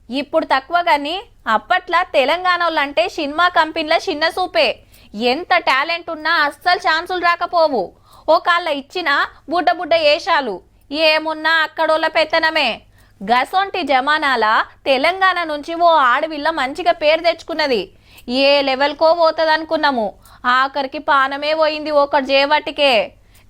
ఇప్పుడు తక్కువ గాని అప్పట్లా తెలంగాణ వాళ్ళంటే సినిమా కంపెనీల చిన్న సూపే. ఎంత టాలెంట్ ఉన్నా అస్సలు ఛాన్సులు రాకపోవు. ఒకళ్ళ ఇచ్చిన బుడ్డ బుడ్డ ఏషాలు ఏమున్నా అక్కడోళ్ళ పెత్తనమే. గసొంటి జమానాల తెలంగాణ నుంచి ఓ ఆడవిల్ల మంచిగా పేరు తెచ్చుకున్నది. ఏ లెవెల్కో పోతుందనుకున్నాము, ఆఖరికి పానమే పోయింది ఒకటి చేవటికే.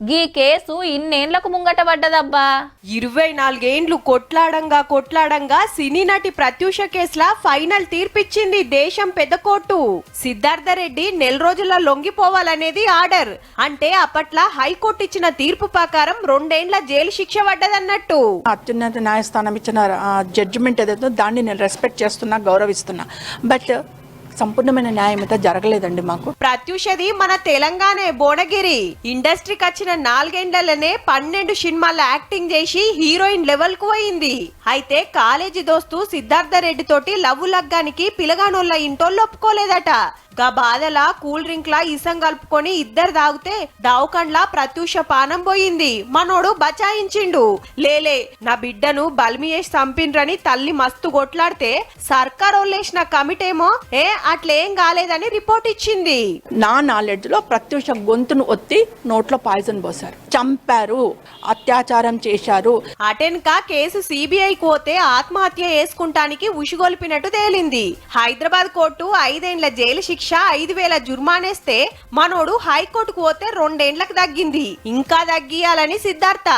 గీ కేసు ఇన్నేళ్లకు ముంగట పడ్డదబ్బా. 24 ఏండ్లు కొట్లాడంగా సినీ నటి ప్రత్యూష కేసులా ఫైనల్ తీర్పిచ్చింది దేశం పెద్ద కోర్టు. సిద్ధార్థ రెడ్డి నెల రోజుల్లో లొంగిపోవాలనేది ఆర్డర్. అంటే అప్పట్లా హైకోర్టు ఇచ్చిన తీర్పు ప్రకారం 2 ఏండ్ల జైలు శిక్ష పడ్డదన్నట్టు. అత్యున్నత న్యాయస్థానం ఇచ్చిన జడ్జిమెంట్ ఏదైతే దాన్ని నేను రెస్పెక్ట్ చేస్తున్నా, గౌరవిస్తున్నా. బట్ సంపూర్ణమైన న్యాయం అయితే జరగలేదండి మాకు. ప్రత్యూషది మన తెలంగాణ భువనగిరి. ఇండస్ట్రీకి వచ్చిన 4 ఏండ్లలోనే 12 సినిమాల్లో యాక్టింగ్ చేసి హీరోయిన్ లెవెల్ కు పోయింది. అయితే కాలేజీ దోస్తు సిద్ధార్థ రెడ్డి తోటి లవ్వు లగ్గానికి పిలగానోళ్ళ ఇంటోళ్ళు ఒప్పుకోలేదట. గా బాధల కూల్ డ్రింక్ లా ఇసం కలుపుకొని ఇద్దరు తాగితే దావకండ్లా ప్రత్యూష పానం పోయింది. మనోడు బచాయించిండు. లేలే నా బిడ్డను బల్మి చేసి చంపిండ్రని తల్లి మస్తు కొట్లాడితే సర్కారోళ్ళేసిన కమిటేమో అట్లేం కాలేదని రిపోర్ట్ ఇచ్చింది. నా నాలెడ్జ్ లో ప్రత్యూష గొంతును ఒత్తి నోట్లో పాయిజన్ పోసారు, చంపారు, అత్యాచారం చేశారు. అటెన్క కేసు సిబిఐ పోతే ఆత్మహత్య చేసుకుంటానికి ఉషిగొల్పినట్టు తేలింది. హైదరాబాద్ కోర్టు 5 ఏండ్ల జైలు శిక్ష 5,000 జుర్మానేస్తే మనోడు హైకోర్టుకు పోతే 2 ఏండ్లకు తగ్గింది. ఇంకా తగ్గియాలని సిద్ధార్థ.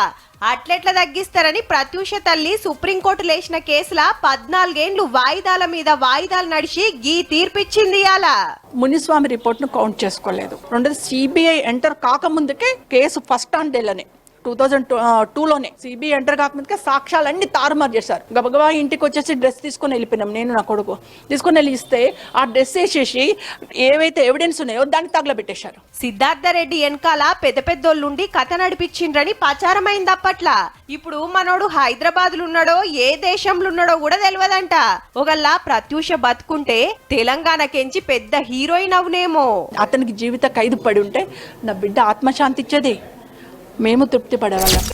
అట్లెట్లా తగ్గిస్తారని ప్రత్యూష తల్లి సుప్రీంకోర్టు లేచిన కేసుల 14 ఏండ్లు వాయిదాల మీద వాయిదాలు నడిచి గీ తీర్పిచ్చింది. అలా మునిస్వామి రిపోర్ట్ ను కౌంట్ చేసుకోలేదు. రెండోది సిబిఐ ఎంటర్ కాకముందుకే కేసు ఫస్ట్ ఆన్ డేలోనే 2002లోనే సిబిఐ ఎంటర్ కాకముందుకే సాక్ష్యాలన్నీ తారుమారు చేశారు. గబగబా ఇంటికి వచ్చేసి డ్రెస్ తీసుకొని వెళ్ళిపోయినాం, నేను నా కొడుకు తీసుకొని వెళ్ళి ఇస్తే ఆ డ్రెస్ వేసేసి ఏవైతే ఎవిడెన్స్ ఉన్నాయో దాన్ని తగలబెట్టేశారు. సిద్ధార్థ రెడ్డి వెనకాల పెద్ద పెద్దోళ్ళుండి కథ నడిపించిండ్రని ప్రచారమైంది అప్పట్లా. ఇప్పుడు మనోడు హైదరాబాద్ ఉన్నాడో ఏ దేశంలో ఉన్నాడో కూడా తెలియదంట. ఒకళ్ళ ప్రత్యూష బతుకుంటే తెలంగాణకెంచి పెద్ద హీరోయిన్ అవునేమో. అతనికి జీవిత ఖైదు పడి ఉంటే నా బిడ్డ ఆత్మశాంతి ఇచ్చేది, మేము తృప్తి పడేవాళ్ళం.